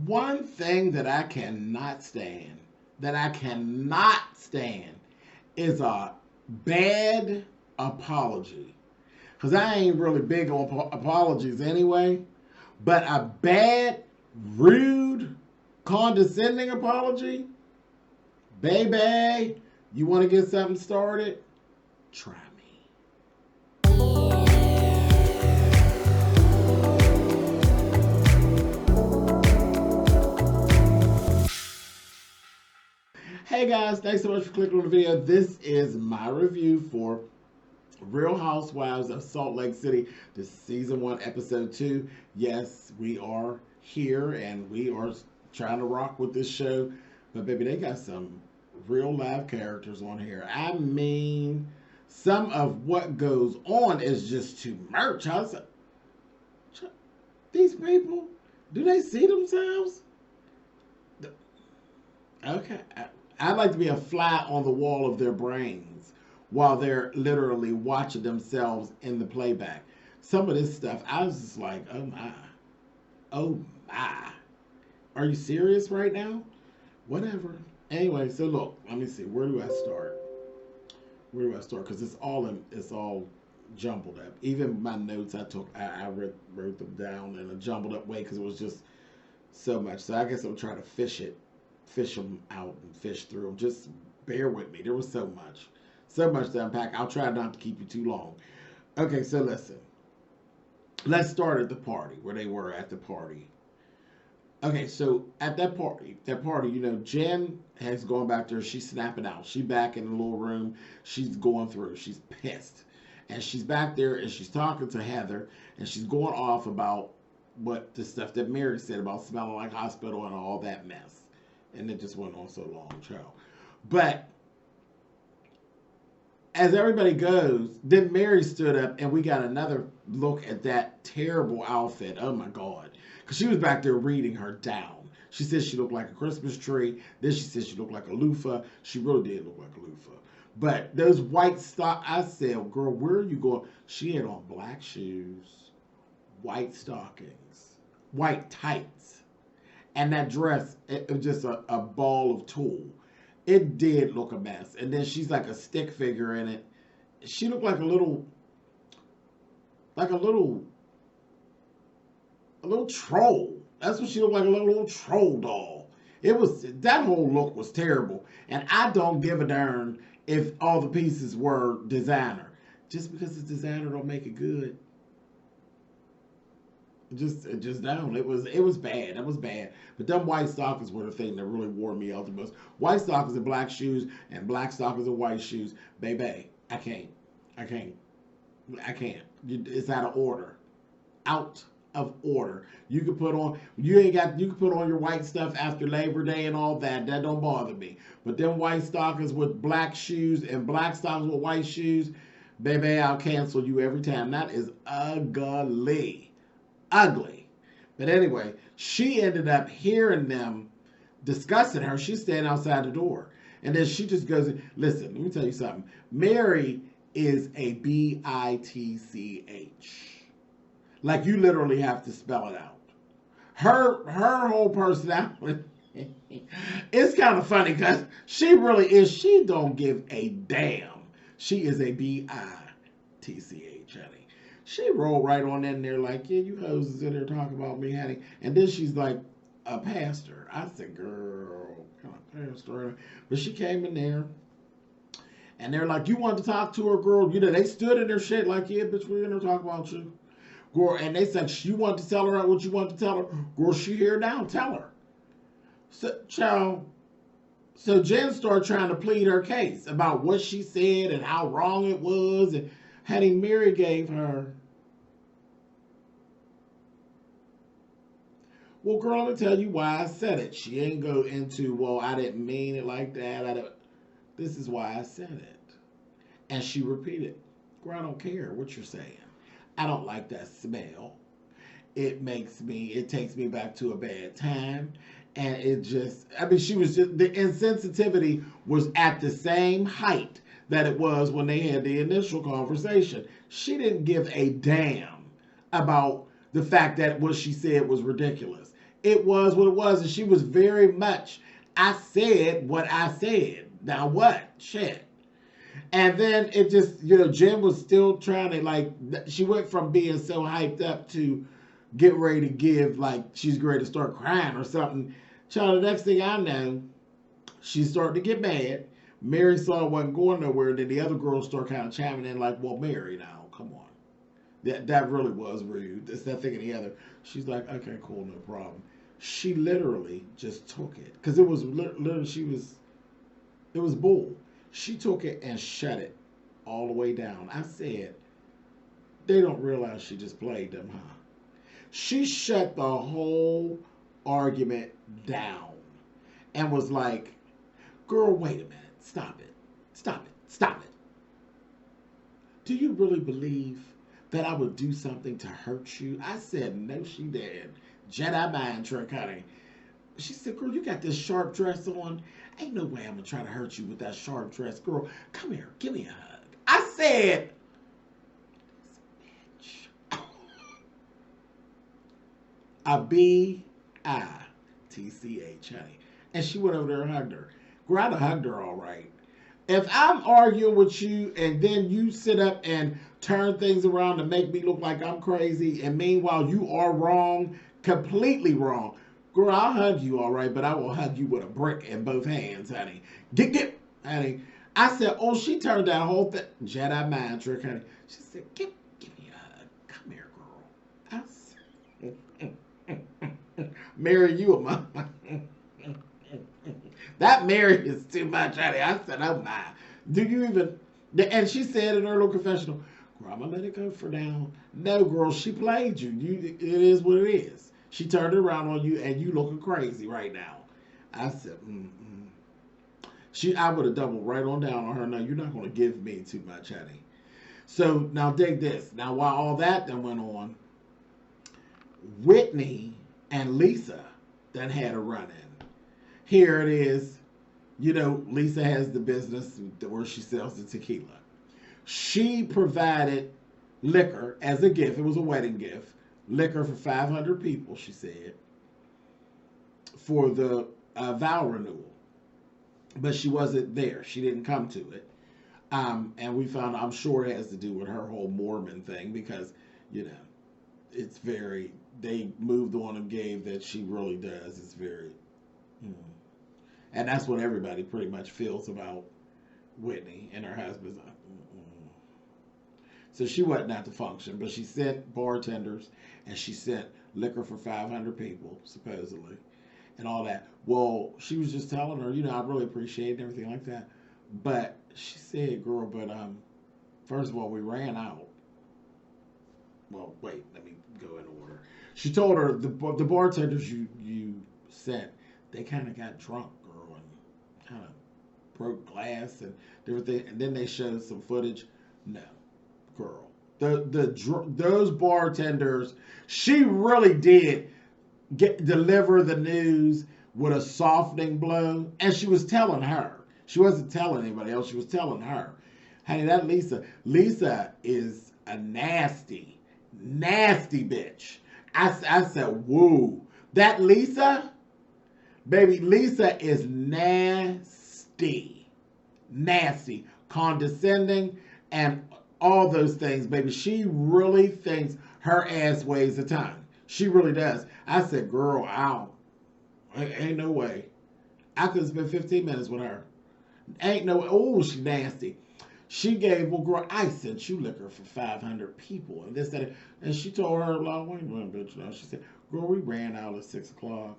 One thing that I cannot stand, is a bad apology. Because I ain't really big on apologies anyway. But a bad, rude, condescending apology, baby, you want to get something started? Try me. Hey guys, thanks so much for clicking on the video. This is my review for Real Housewives of Salt Lake City. This is season 1, episode 2. Yes, we are here and we are trying to rock with this show. But baby, they got some real live characters on here. I mean, some of what goes on is just too much. These people, do they see themselves? Okay, I'd like to be a fly on the wall of their brains while they're literally watching themselves in the playback. Some of this stuff, I was just like, oh my. Oh my. Are you serious right now? Whatever. Anyway, so look, let me see. Where do I start? Because it's all jumbled up. Even my notes I took, I wrote them down in a jumbled up way because it was just so much. So I guess I'm trying to fish them out and fish through them. Just bear with me. There was so much to unpack. I'll try not to keep you too long. Okay, so listen. Let's start at the party, where they were at the party. Okay, so at that party, you know, Jen has gone back there. She's snapping out. She's back in the little room. She's going through. She's pissed. And she's back there and she's talking to Heather. And she's going off about what the stuff that Mary said about smelling like hospital and all that mess. And it just went on so long, child. But as everybody goes, then Mary stood up and we got another look at that terrible outfit. Oh my God. Because she was back there reading her down. She said she looked like a Christmas tree. Then she said she looked like a loofah. She really did look like a loofah. But those white I said, girl, where are you going? She had on black shoes, white stockings, white tights. And that dress, it was just a ball of tulle. It did look a mess. And then she's like a stick figure in it. She looked like a little troll. That's what she looked like, a little troll doll. That whole look was terrible. And I don't give a darn if all the pieces were designer. Just because it's designer don't make it good. It just don't. It was bad. That was bad. But them white stockings were the thing that really wore me out the most. White stockings and black shoes, and black stockings and white shoes. Baby, I can't. It's out of order. Out of order. You can put on your white stuff after Labor Day and all that. That don't bother me. But them white stockings with black shoes and black stockings with white shoes, baby, I'll cancel you every time. That is ugly. Ugly. But anyway, she ended up hearing them discussing her. She's standing outside the door. And then she just goes, listen, let me tell you something. Mary is a B-I-T-C-H. Like, you literally have to spell it out. Her whole personality, it's kind of funny because she really is. She don't give a damn. She is a B-I-T-C-H, honey. She rolled right on in there like, yeah, you hoes is in there talking about me, honey. And then she's like, a pastor. I said, girl, kind of pastor. But she came in there. And they're like, you want to talk to her, girl? You know, they stood in their shit like, yeah, bitch, we're in there talking about you. Girl, and they said, you want to tell her what you want to tell her? Girl, she here now, tell her. So, child, so Jen started trying to plead her case about what she said and how wrong it was. And honey, Mary gave her, well, girl, let me tell you why I said it. She ain't go into, well, I didn't mean it like that. This is why I said it. And she repeated, girl, I don't care what you're saying. I don't like that smell. It takes me back to a bad time. And it just, I mean, the insensitivity was at the same height that it was when they had the initial conversation. She didn't give a damn about the fact that what she said was ridiculous. it was what it was. And she was very much, I said what I said. Now what? Shit. And then it just, Jen was still trying to, like, she went from being so hyped up to get ready to give, like, she's ready to start crying or something. Child, the next thing I know, she's starting to get mad. Mary saw it wasn't going nowhere. Then the other girls start kind of chiming in, like, well, Mary, now, come on. That really was rude. It's that thing and the other. She's like, okay, cool, no problem. She literally just took it. Because it was literally, it was bull. She took it and shut it all the way down. I said, they don't realize she just played them, huh? She shut the whole argument down and was like, girl, wait a minute. Stop it. Stop it. Stop it. Do you really believe that I would do something to hurt you? I said, no, she did. Jedi mind trick, honey. She said, girl, you got this sharp dress on. Ain't no way I'm going to try to hurt you with that sharp dress. Girl, come here. Give me a hug. I said, bitch. A B-I-T-C-H, honey. And she went over there and hugged her. Girl, I'd have hugged her all right. If I'm arguing with you and then you sit up and turn things around to make me look like I'm crazy, and meanwhile you are wrong, completely wrong, girl, I'll hug you all right, but I will hug you with a brick in both hands, honey. Get, honey. I said, oh, she turned that whole thing. Jedi mind trick, honey. She said, give me a hug. Come here, girl. I said, Mary, you a mama. That Mary is too much, honey. I said, oh my. Do you even, and she said in her little confessional, girl, I'm going to let it go for now. No, girl, she played you. It is what it is. She turned it around on you, and you looking crazy right now. I said, I would have doubled right on down on her. No, you're not going to give me too much, honey. So now dig this. Now, while all that then went on, Whitney and Lisa then had a run-in. Here it is. Lisa has the business where she sells the tequila. She provided liquor as a gift. It was a wedding gift. Liquor for 500 people, she said, for the vow renewal. But she wasn't there. She didn't come to it. And we found, I'm sure it has to do with her whole Mormon thing because, it's very, they moved on and gave that she really does. It's very, and that's what everybody pretty much feels about Whitney and her husband's like, So she wasn't at the function, but she sent bartenders and she sent liquor for 500 people, supposedly, and all that. Well, she was just telling her, I really appreciate it and everything like that. But she said, girl, but first of all, we ran out. Well, wait, let me go in order. She told her the bartenders you sent, they kind of got drunk, girl, and kind of broke glass and different things. And then they showed some footage. No, girl, those bartenders, she really did deliver the news with a softening blow, and she was telling her. She wasn't telling anybody else. She was telling her, honey, that Lisa is a nasty bitch. I said, whoa, that Lisa, baby, Lisa is nasty, condescending, and all those things, baby. She really thinks her ass weighs a ton. She really does. I said, girl, ain't no way. I could have spent 15 minutes with her. Ain't no way. Oh, she nasty. She gave, well, girl, I sent you liquor for 500 people. And this, that, and she told her, well, wait a minute, bitch. She said, girl, we ran out at 6 o'clock.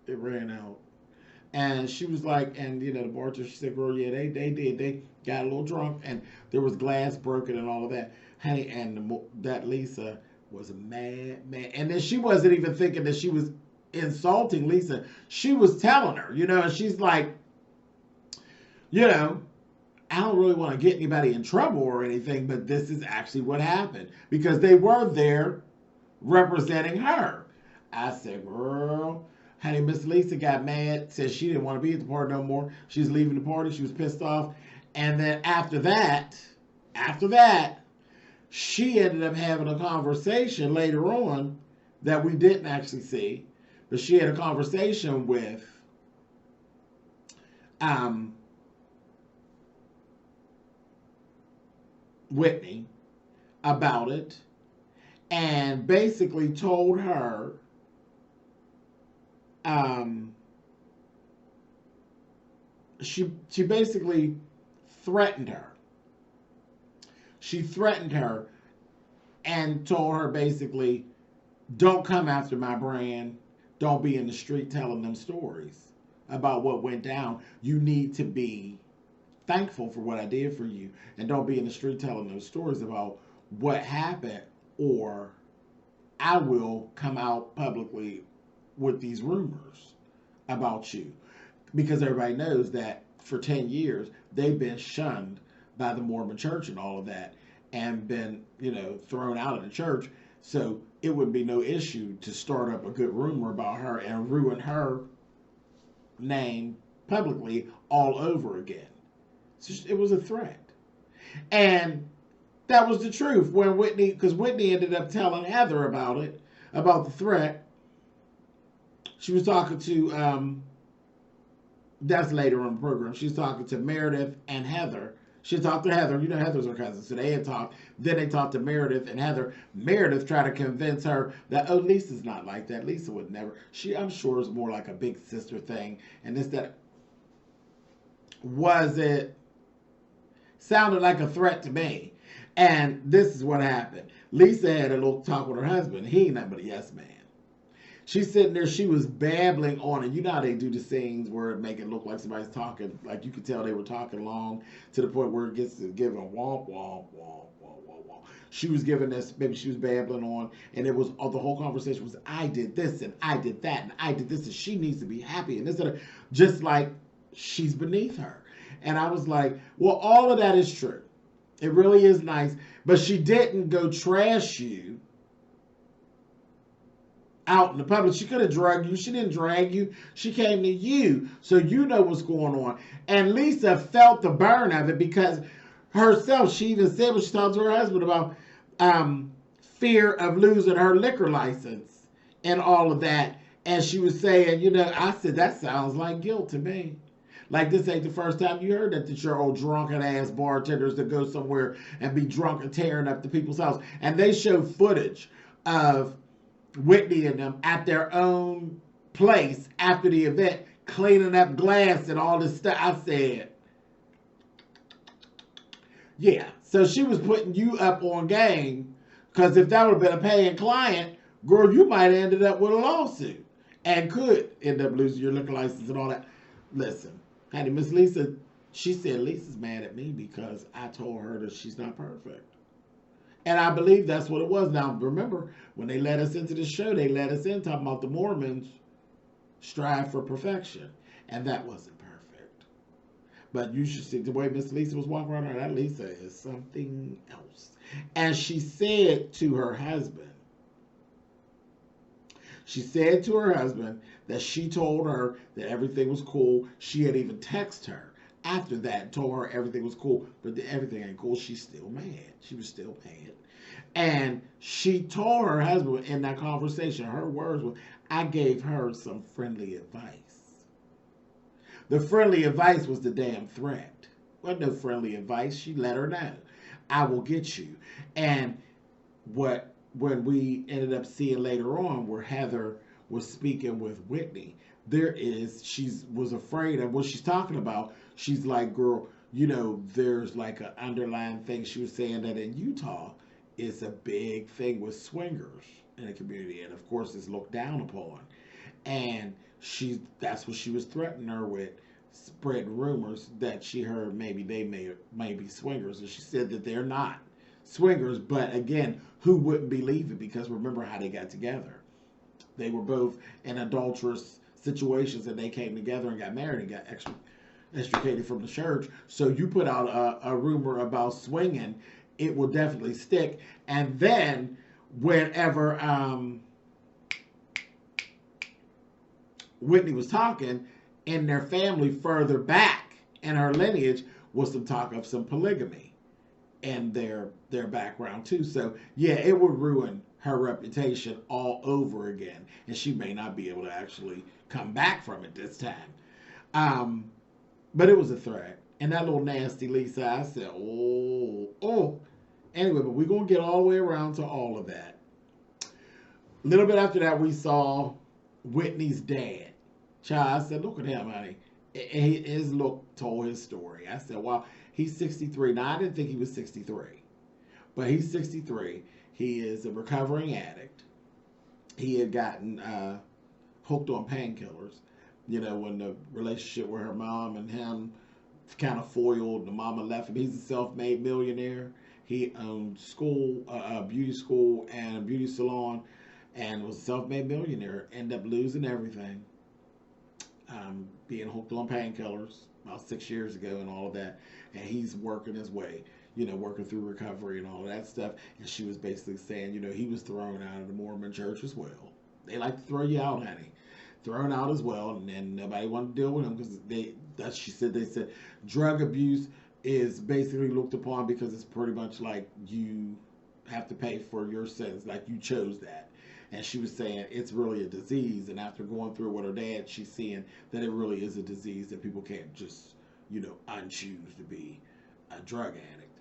It ran out. And she was like, and, the bartender, she said, girl, yeah, they did. They got a little drunk, and there was glass broken and all of that. Honey, and that Lisa was mad. And then she wasn't even thinking that she was insulting Lisa. She was telling her, and she's like, I don't really want to get anybody in trouble or anything, but this is actually what happened because they were there representing her. I said, girl, honey, Miss Lisa got mad, said she didn't want to be at the party no more. She was leaving the party. She was pissed off. And then after that, she ended up having a conversation later on that we didn't actually see But she had a conversation with um, Whitney about it, and basically told her um, she basically threatened her. She threatened her and told her basically, don't come after my brand. Don't be in the street telling them stories about what went down. You need to be thankful for what I did for you. And don't be in the street telling those stories about what happened, or I will come out publicly with these rumors about you. Because everybody knows that for 10 years, they've been shunned by the Mormon church and all of that, and been, thrown out of the church. So it would be no issue to start up a good rumor about her and ruin her name publicly all over again. So it was a threat. And that was the truth when because Whitney ended up telling Heather about it, about the threat. She was talking to, that's later on the program, she was talking to Meredith and Heather. She talked to Heather. Heather's her cousin. So they had talked. Then they talked to Meredith and Heather. Meredith tried to convince her that, oh, Lisa's not like that. Lisa would never. I'm sure, is more like a big sister thing. And this, that. Was it? Sounded like a threat to me. And this is what happened. Lisa had a little talk with her husband. He ain't nothing but a yes man. She's sitting there, she was babbling on, and you know how they do the scenes where it make it look like somebody's talking, like you could tell they were talking long, to the point where it gets to giving womp, womp, womp, womp, womp, womp. She was giving this, maybe she was babbling on, and it was, the whole conversation was, I did this, and I did that, and I did this, and she needs to be happy, and this, and that, just like she's beneath her. And I was like, well, all of that is true. It really is nice, but she didn't go trash you out in the public. She could have drugged you. She didn't drag you. She came to you, so you know what's going on. And Lisa felt the burn of it, because herself, she even said when she talked to her husband about fear of losing her liquor license and all of that. And she was saying, I said, that sounds like guilt to me. Like, this ain't the first time you heard that your old drunken ass bartenders that go somewhere and be drunk and tearing up the people's house. And they show footage of Whitney and them at their own place after the event, cleaning up glass and all this stuff. I said, yeah. So she was putting you up on game, because if that would have been a paying client, girl, you might have ended up with a lawsuit and could end up losing your liquor license and all that. Listen, honey, Miss Lisa, she said Lisa's mad at me because I told her that she's not perfect. And I believe that's what it was. Now, remember, when they let us into the show, they let us in talking about the Mormons strive for perfection. And that wasn't perfect. But you should see the way Miss Lisa was walking around her. That Lisa is something else. And she said to her husband, that she told her that everything was cool. She had even texted her after that, told her everything was cool, but everything ain't cool. She's still mad. She was still mad. And she told her husband in that conversation, her words were, I gave her some friendly advice. The friendly advice was the damn threat. Wasn't no friendly advice. She let her know, I will get you. And when we ended up seeing later on where Heather was speaking with Whitney, she was afraid of what she's talking about. She's like, girl, there's like an underlying thing. She was saying that in Utah, it's a big thing with swingers in the community. And of course, it's looked down upon. And that's what she was threatening her with, spreading rumors that she heard maybe they may be swingers. And she said that they're not swingers. But again, who wouldn't believe it? Because remember how they got together. They were both in adulterous situations, and they came together and got married and got extricated from the church. So you put out a rumor about swinging, it will definitely stick. And then whenever Whitney was talking, in their family further back in her lineage was some talk of some polygamy in their background too. So yeah, it would ruin her reputation all over again, and she may not be able to actually come back from it this time. Um, but it was a threat. And that little nasty Lisa, I said, oh, oh. Anyway, but we're going to get all the way around to all of that. A little bit after that, we saw Whitney's dad. Child, I said, look at him, honey. His look told his story. I said, wow, he's 63. Now, I didn't think he was 63, but he's 63. He is a recovering addict. He had gotten hooked on painkillers. You know, when the relationship with her mom and him kind of foiled, the mama left him. He's a self-made millionaire. He owned a beauty school and a beauty salon, and was a self-made millionaire. Ended up losing everything, being hooked on painkillers about 6 years ago and all of that. And he's working his way, you know, working through recovery and all of that stuff. And she was basically saying, you know, he was thrown out of the Mormon church as well. They like to throw you out, honey. Thrown out as well, and then nobody wanted to deal with him because they said drug abuse is basically looked upon because it's pretty much like you have to pay for your sins, like you chose that. And she was saying it's really a disease, and after going through it with her dad, she's seeing that it really is a disease that people can't just, you know, unchoose to be a drug addict.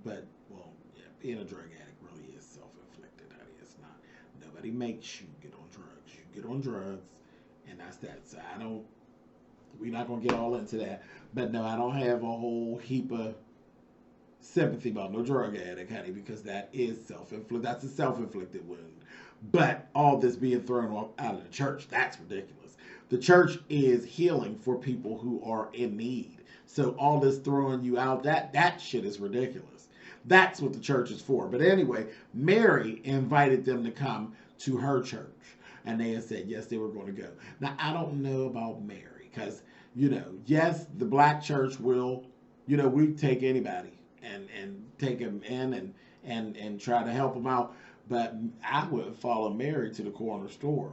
But, well, yeah, being a drug addict really is self-inflicted, honey. It's not. Nobody makes you get on drugs. You get on drugs, and that's that. So we're not going to get all into that. But no, I don't have a whole heap of sympathy about no drug addict, honey, because that is self-inflicted. That's a self-inflicted wound. But all this being thrown out of the church, that's ridiculous. The church is healing for people who are in need. So all this throwing you out, that shit is ridiculous. That's what the church is for. But anyway, Mary invited them to come to her church. And they had said, yes, they were going to go. Now, I don't know about Mary because, you know, yes, the black church will, you know, we take anybody and take them in and try to help them out. But I wouldn't follow Mary to the corner store,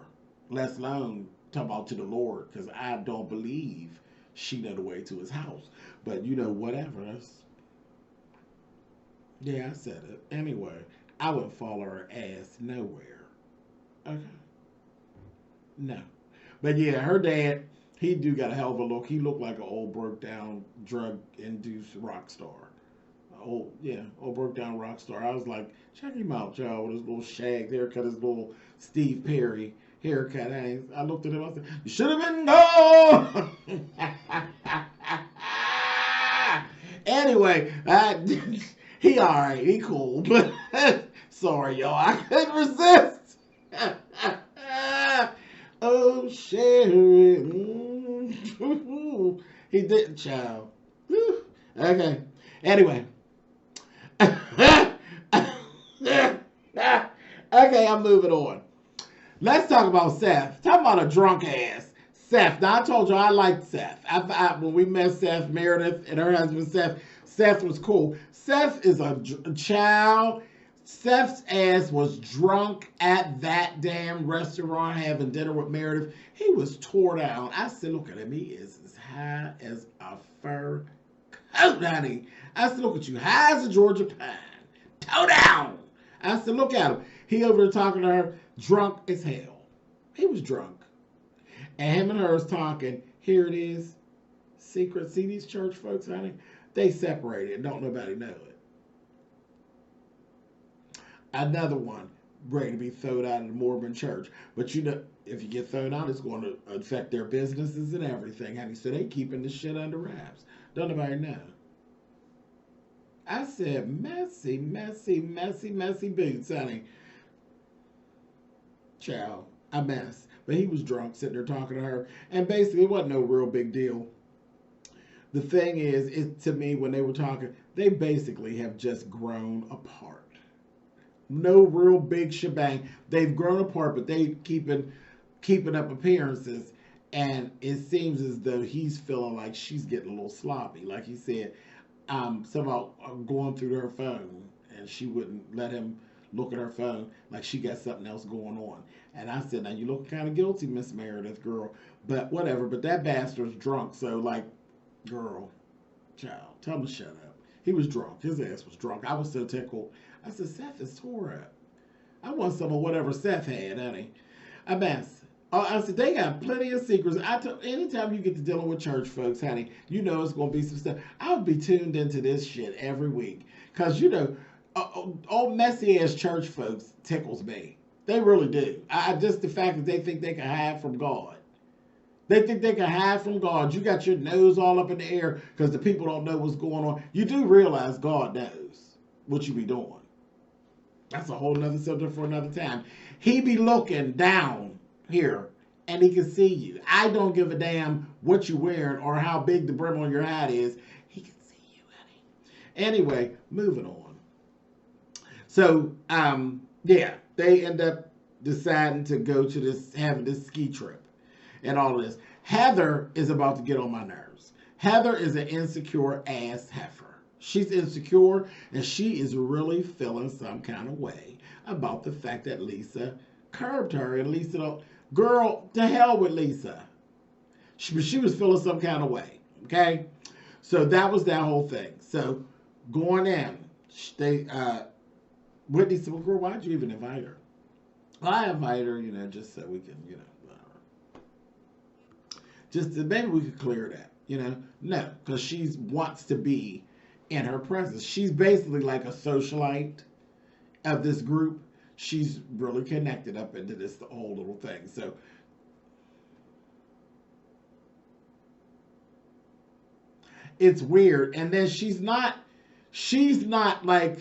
let alone talk about to the Lord, because I don't believe she know the way to his house. But, you know, whatever. Yeah, I said it. Anyway, I wouldn't follow her ass nowhere. Okay. No. But yeah, her dad, he do got a hell of a look. He looked like an old broke down drug-induced rock star. Old broke down rock star. I was like, check him out, y'all, with his little shagged haircut, his little Steve Perry haircut. I looked at him, I said, you should have been gone. Anyway, he all right, he cool, but sorry, y'all, I couldn't resist. Oh, Sherry. He didn't, child. Okay. Anyway. Okay, I'm moving on. Let's talk about Seth. Talk about a drunk ass. Seth. Now, I told you I liked Seth. When we met Seth, Meredith, and her husband Seth was cool. Seth is a child. Seth's ass was drunk at that damn restaurant having dinner with Meredith. He was tore down. I said, look at him. He is as high as a fur coat, honey. I said, look at you. High as a Georgia pine. Toe down. I said, look at him. He over there talking to her, drunk as hell. He was drunk. And him and her was talking. Here it is. Secret. See these church folks, honey? They separated. Don't nobody know it. Another one ready to be thrown out of the Mormon church. But you know, if you get thrown out, it's going to affect their businesses and everything, honey. So they keeping this shit under wraps. Don't nobody know. I said, messy, messy, messy, messy boots, honey. Child, a mess. But he was drunk, sitting there talking to her. And basically, it wasn't no real big deal. The thing is, to me, when they were talking, they basically have just grown apart. No real big shebang. They've grown apart, but they keeping up appearances. And it seems as though he's feeling like she's getting a little sloppy. Like he said, somehow going through her phone, and she wouldn't let him look at her phone like she got something else going on. And I said, now you look kind of guilty, Miss Meredith, girl. But whatever. But that bastard's drunk, so like, girl, child, tell him to shut up. He was drunk. His ass was drunk. I was so tickled. I said, Seth is tore up. I want some of whatever Seth had, honey. A mess. Oh, I said they got plenty of secrets. Anytime you get to dealing with church folks, honey, you know it's gonna be some stuff. I would be tuned into this shit every week, cause old messy ass church folks tickles me. They really do. Just the fact that they think they can hide from God. They think they can hide from God. You got your nose all up in the air because the people don't know what's going on. You do realize God knows what you be doing. That's a whole nother subject for another time. He be looking down here and he can see you. I don't give a damn what you're wearing or how big the brim on your hat is. He can see you, honey. Anyway, moving on. So, yeah, they end up deciding to go to having this ski trip and all of this. Heather is about to get on my nerves. Heather is an insecure ass heifer. She's insecure and she is really feeling some kind of way about the fact that Lisa curbed her. And Lisa don't, girl, to hell with Lisa. She was feeling some kind of way. Okay? So that was that whole thing. So going in, Whitney said, well, girl, why'd you even invite her? Well, I invite her, just so we can, just maybe we could clear that, No, because she wants to be in her presence. She's basically like a socialite of this group. She's really connected up into this whole little thing. So it's weird. And then she's not like,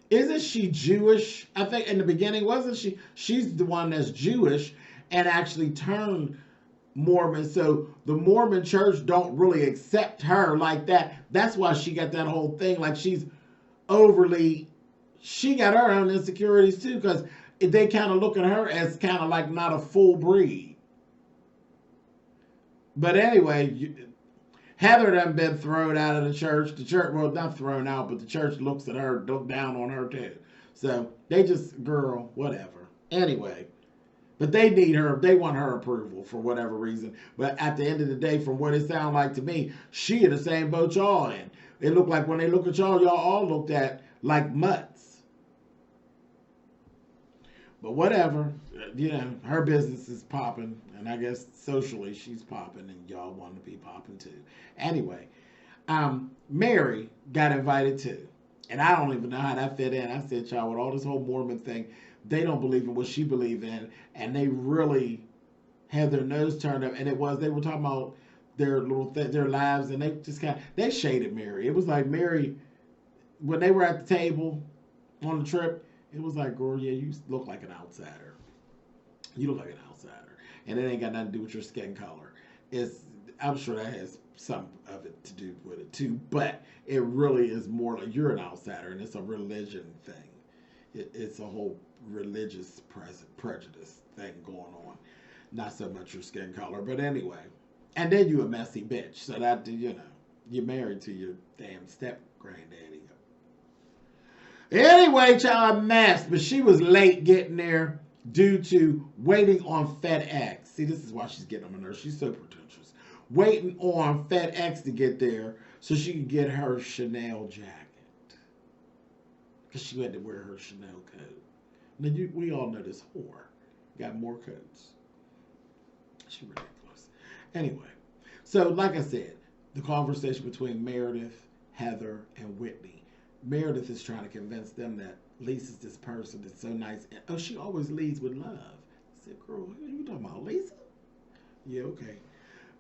isn't she Jewish? I think in the beginning, wasn't she? She's the one that's Jewish and actually turned Mormon. So the Mormon church don't really accept her like that. That's why she got that whole thing. Like she got her own insecurities too, because they kind of look at her as kind of like not a full breed. But anyway, Heather done been thrown out of the church. The church, well, not thrown out, but the church looks at her, look down on her too. So they just, girl, whatever. Anyway, but they need her, they want her approval for whatever reason. But at the end of the day, from what it sounded like to me, she in the same boat y'all in. It looked like when they look at y'all all looked at like mutts. But whatever, her business is popping, and I guess socially she's popping, and y'all want to be popping too. Anyway, Mary got invited too, and I don't even know how that fit in. I said, y'all, with all this whole Mormon thing, they don't believe in what she believed in, and they really had their nose turned up. And they were talking about their their lives, and they just they shaded Mary. It was like Mary, when they were at the table on the trip, it was like, girl, yeah, you look like an outsider. You look like an outsider. And it ain't got nothing to do with your skin color. I'm sure that has some of it to do with it too, but it really is more like you're an outsider, and it's a religion thing. It's a whole religious prejudice thing going on. Not so much your skin color, but anyway. And then you a messy bitch. So that, you're married to your damn step granddaddy. Anyway, child, a mess, but she was late getting there due to waiting on FedEx. See, this is why she's getting on my nerves. She's so pretentious. Waiting on FedEx to get there so she could get her Chanel jacket. Because she had to wear her Chanel coat. Now, we all know this whore got more coats. She's ridiculous. Anyway, so like I said, the conversation between Meredith, Heather, and Whitney. Meredith is trying to convince them that Lisa's this person that's so nice. And, she always leads with love. I said, girl, who are you talking about, Lisa? Yeah, okay.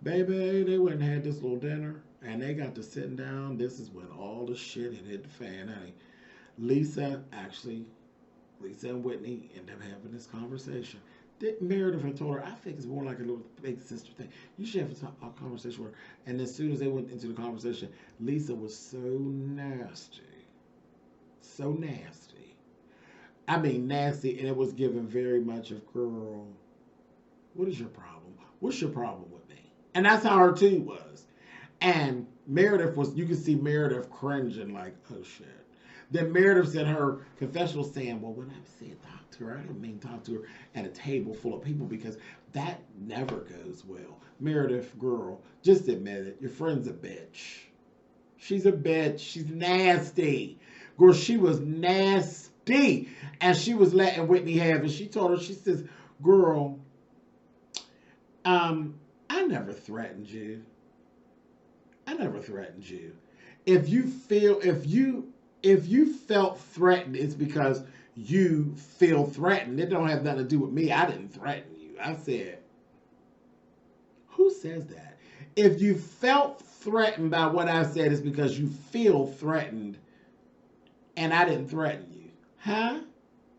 Baby, they went and had this little dinner, and they got to sitting down. This is when all the shit had hit the fan, honey. Lisa and Whitney end up having this conversation. Meredith had told her, I think it's more like a little big sister thing. You should have a conversation with her. And as soon as they went into the conversation, Lisa was so nasty. So nasty. I mean, nasty, and it was given very much of, girl, what is your problem? What's your problem with me? And that's how her too was. And Meredith you could see Meredith cringing like, oh shit. Then Meredith said her confessional saying, well, when I said talk to her, I didn't mean talk to her at a table full of people because that never goes well. Meredith, girl, just admit it. Your friend's a bitch. She's a bitch. She's nasty. Girl, she was nasty. nasty. And she was letting Whitney have it. She told her, she says, girl, I never threatened you. I never threatened you. If you felt threatened, it's because you feel threatened. It don't have nothing to do with me. I didn't threaten you. I said, who says that? If you felt threatened by what I said, it's because you feel threatened, and I didn't threaten you. Huh?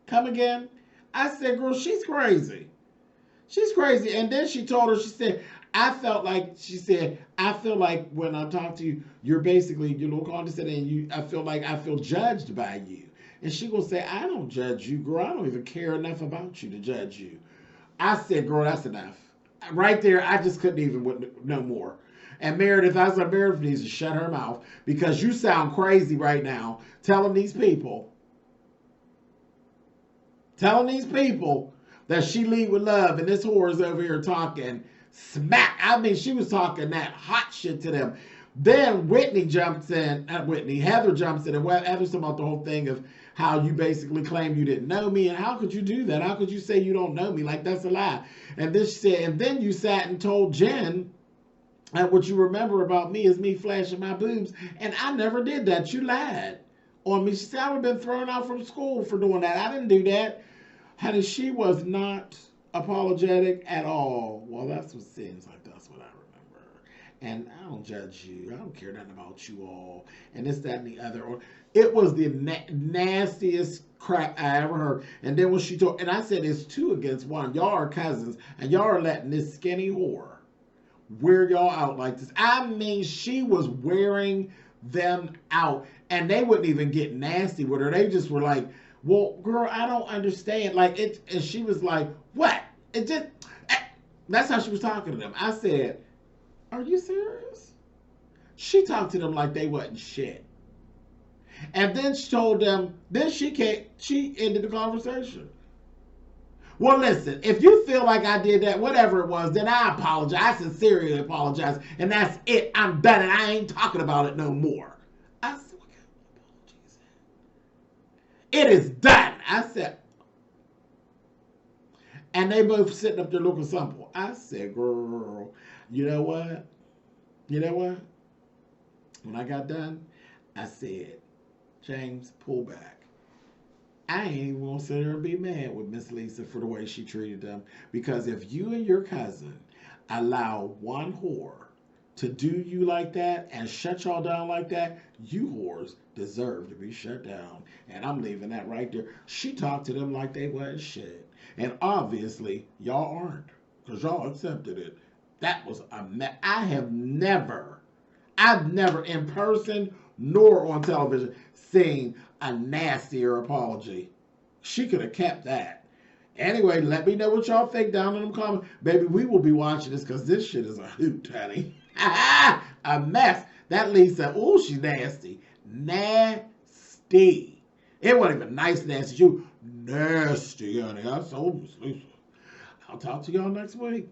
Come again? I said, girl, she's crazy. She's crazy. And then she told her, she said, I feel like when I talk to you, you're basically, you're a little condescending, and I feel judged by you. And she gonna say, I don't judge you, girl. I don't even care enough about you to judge you. I said, girl, that's enough. Right there, I just couldn't even no more. And Meredith, I said, Meredith needs to shut her mouth because you sound crazy right now telling these people that she lead with love, and this whore is over here talking smack. I mean, she was talking that hot shit to them. Then Whitney jumps in, not Whitney, Heather jumps in, and Heather's talking about the whole thing of how you basically claim you didn't know me, and how could you do that? How could you say you don't know me? Like, that's a lie. And then she said, and then you sat and told Jen that what you remember about me is me flashing my boobs, and I never did that. You lied on me. She said, I would have been thrown out from school for doing that. I didn't do that. Honey, she was not apologetic at all. Well, that's what seems like. That's what I remember. And I don't judge you. I don't care nothing about you all. And this, that, and the other. It was the nastiest crap I ever heard. And then when she told, and I said it's 2 against 1. Y'all are cousins, and y'all are letting this skinny whore wear y'all out like this. I mean, she was wearing them out, and they wouldn't even get nasty with her. They just were like, well, girl, I don't understand. Like, it, and she was like, what? It just, that's how she was talking to them. I said, are you serious? She talked to them like they wasn't shit. And then she told them, then she ended the conversation. Well, listen, if you feel like I did that, whatever it was, then I apologize. I sincerely apologize. And that's it. I'm done, and I ain't talking about it no more. I said, what kind of apology is that? It is done. I said, and they both sitting up there looking simple. I said, girl, you know what? You know what? When I got done, I said, James, pull back. I ain't even gonna sit there and be mad with Miss Lisa for the way she treated them. Because if you and your cousin allow one whore to do you like that and shut y'all down like that, you whores deserve to be shut down. And I'm leaving that right there. She talked to them like they wasn't shit. And obviously, y'all aren't. Because y'all accepted it. That was a mess. I've never in person nor on television seen a nastier apology. She could have kept that. Anyway, let me know what y'all think down in the comments. Baby, we will be watching this because this shit is a hoot, honey. A mess. That Lisa, ooh, she's nasty. Nasty. It wasn't even nice nasty. You nasty, honey. I told Miss Lisa. I'll talk to y'all next week.